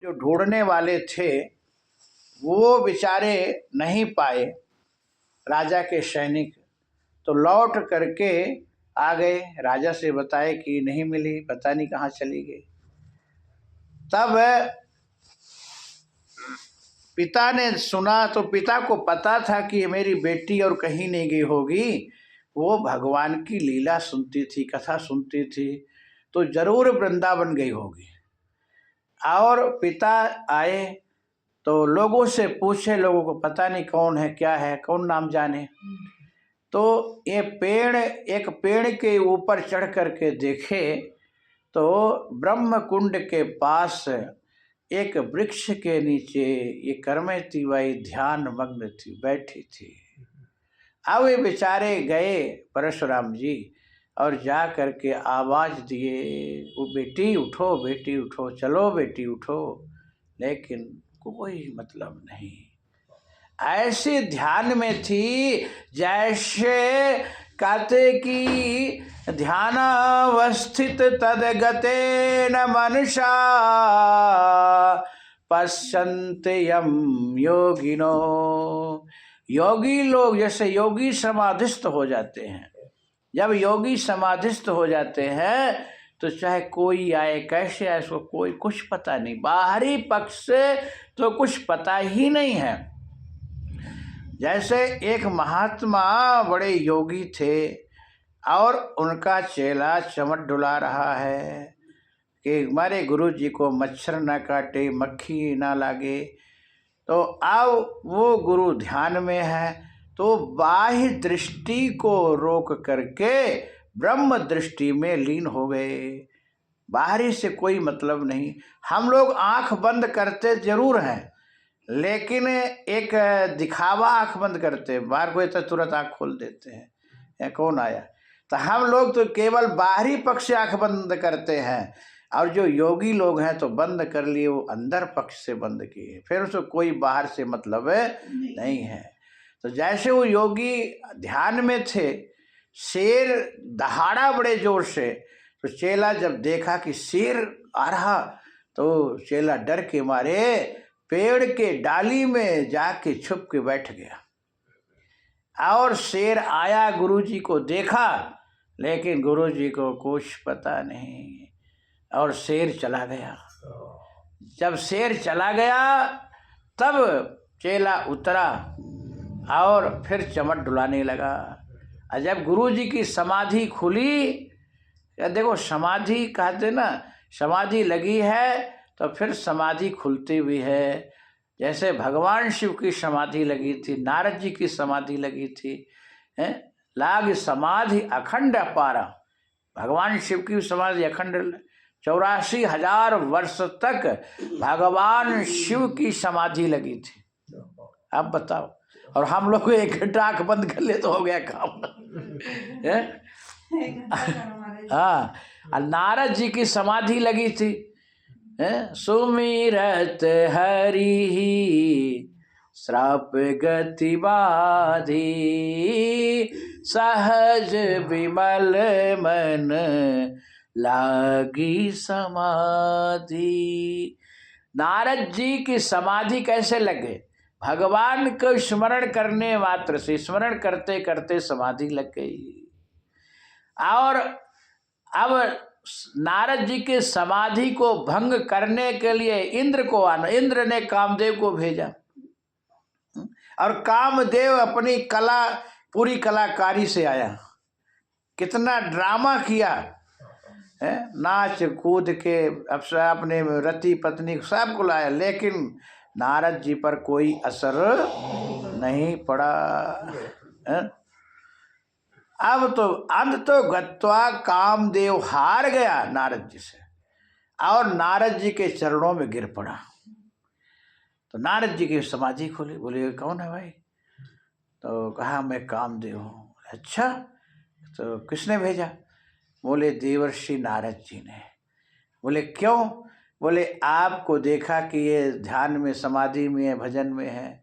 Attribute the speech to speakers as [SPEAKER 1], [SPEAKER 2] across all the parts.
[SPEAKER 1] जो ढूंढने वाले थे वो बेचारे नहीं पाए, राजा के सैनिक तो लौट करके आ गए, राजा से बताए कि नहीं मिली, पता नहीं कहाँ चली गई। तब पिता ने सुना तो पिता को पता था कि मेरी बेटी और कहीं नहीं गई होगी, वो भगवान की लीला सुनती थी, कथा सुनती थी, तो जरूर वृंदावन गई होगी। और पिता आए तो लोगों से पूछे, लोगों को पता नहीं कौन है क्या है, कौन नाम जाने। तो ये पेड़, एक पेड़ के ऊपर चढ़ करके देखे तो ब्रह्म कुंड के पास एक वृक्ष के नीचे ये कर्मवती बाई ध्यान मग्न थी, बैठी थी। अब ये बेचारे गए परशुराम जी और जा करके आवाज दिए, वो बेटी उठो, बेटी उठो, चलो बेटी उठो, लेकिन कोई मतलब नहीं। ऐसे ध्यान में थी जैसे कहते कि ध्यानावस्थित तदगते न मनुषा पश्यन्ते यम योगिनो। योगी लोग जैसे योगी समाधिस्थ हो जाते हैं, जब योगी समाधिस्थ हो जाते हैं तो चाहे कोई आए, कैसे आए, उसको कोई कुछ पता नहीं, बाहरी पक्ष से तो कुछ पता ही नहीं है। जैसे एक महात्मा बड़े योगी थे और उनका चेला चमट डुला रहा है कि हमारे गुरु जी को मच्छर ना काटे, मक्खी ना लागे, तो अब वो गुरु ध्यान में है तो बाह्य दृष्टि को रोक करके ब्रह्म दृष्टि में लीन हो गए। बाहरी से कोई मतलब नहीं। हम लोग आंख बंद करते जरूर हैं, लेकिन एक दिखावा आंख बंद करते, बाहर कोई तो तुरंत आंख खोल देते हैं, या कौन आया। तो हम लोग तो केवल बाहरी पक्ष से आंख बंद करते हैं, और जो योगी लोग हैं तो बंद कर लिए, वो अंदर पक्ष से बंद किए, फिर उसको कोई बाहर से मतलब नहीं है। तो जैसे वो योगी ध्यान में थे, शेर दहाड़ा बड़े जोर से, तो चेला जब देखा कि शेर आ रहा तो चेला डर के मारे पेड़ के डाली में जाके छुप के बैठ गया। और शेर आया, गुरुजी को देखा, लेकिन गुरुजी को कुछ पता नहीं, और शेर चला गया। जब शेर चला गया तब चेला उतरा और फिर चमट डुलाने लगा। और जब गुरुजी की समाधि खुली, देखो समाधि कहते ना, समाधि लगी है तो फिर समाधि खुलती भी है। जैसे भगवान शिव की समाधि लगी थी, नारद जी की समाधि लगी थी, लाग समाधि अखंड अपारा। भगवान शिव की समाधि अखंड, 84,000 वर्ष तक भगवान शिव की समाधि लगी थी। अब बताओ, और हम लोग को एक घंटा आंख बंद कर ले तो हो गया काम। हाँ, नारद जी की समाधि लगी थी, सुमिरत हरि श्राप गति बाधी, सहज विमल मन लागी समाधि। नारद जी की समाधि कैसे लगे? भगवान को स्मरण करने मात्र से, स्मरण करते करते समाधि लग गई। और अब नारद जी के समाधि को भंग करने के लिए इंद्र को आना, इंद्र ने कामदेव को भेजा, और कामदेव अपनी कला, पूरी कलाकारी से आया, कितना ड्रामा किया है, नाच कूद के अपने रति पत्नी सबको लाया, लेकिन नारद जी पर कोई असर नहीं पड़ा है? अब तो अंत तो गत्वा कामदेव हार गया नारद जी से, और नारद जी के चरणों में गिर पड़ा। तो नारद जी की समाधि खोली, बोले कौन है भाई? तो कहा मैं कामदेव हूँ। अच्छा, तो किसने भेजा? बोले देवर्षि नारद जी ने। बोले क्यों? बोले आपको देखा कि ये ध्यान में, समाधि में है, भजन में है,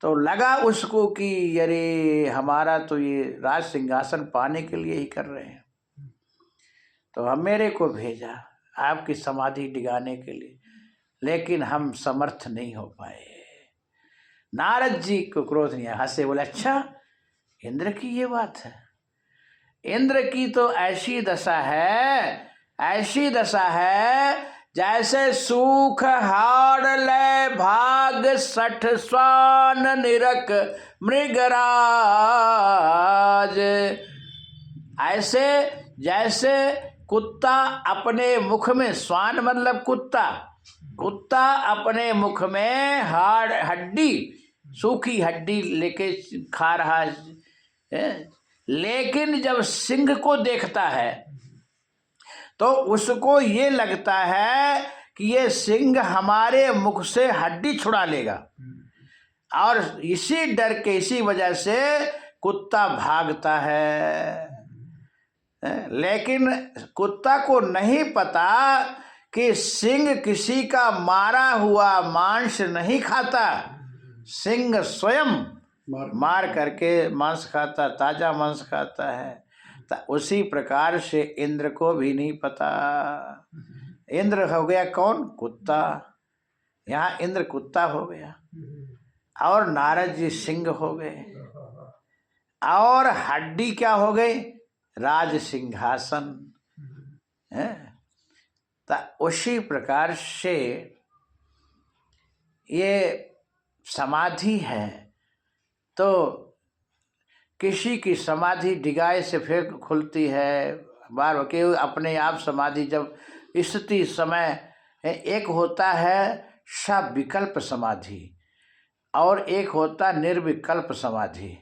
[SPEAKER 1] तो लगा उसको कि अरे हमारा तो ये राज सिंहासन पाने के लिए ही कर रहे हैं, तो हम मेरे को भेजा आपकी समाधि डिगाने के लिए। लेकिन हम समर्थ नहीं हो पाए। नारद जी को क्रोध नहीं आया, हंसे, बोले अच्छा इंद्र की ये बात है। इंद्र की तो ऐसी दशा है जैसे सूख हाड़ ले भाग 60 स्वान निरक मृगराज। ऐसे जैसे कुत्ता अपने मुख में, स्वान मतलब कुत्ता अपने मुख में हड्डी, सूखी हड्डी लेके खा रहा है, लेकिन जब सिंह को देखता है तो उसको ये लगता है कि ये सिंह हमारे मुख से हड्डी छुड़ा लेगा, और इसी डर के, इसी वजह से कुत्ता भागता है। लेकिन कुत्ता को नहीं पता कि सिंह किसी का मारा हुआ मांस नहीं खाता, सिंह स्वयं मार करके मांस खाता, ताजा मांस खाता है। तो उसी प्रकार से इंद्र को भी नहीं पता। इंद्र हो गया कौन? कुत्ता। यहाँ इंद्र कुत्ता हो गया और नारद जी सिंह हो गए, और हड्डी क्या हो गई? राज सिंहासन है। तो उसी प्रकार से ये समाधि है। तो किसी की समाधि डिगाए से फिर खुलती है, बार के अपने आप समाधि जब स्थिति समय, एक होता है सविकल्प समाधि और एक होता निर्विकल्प समाधि।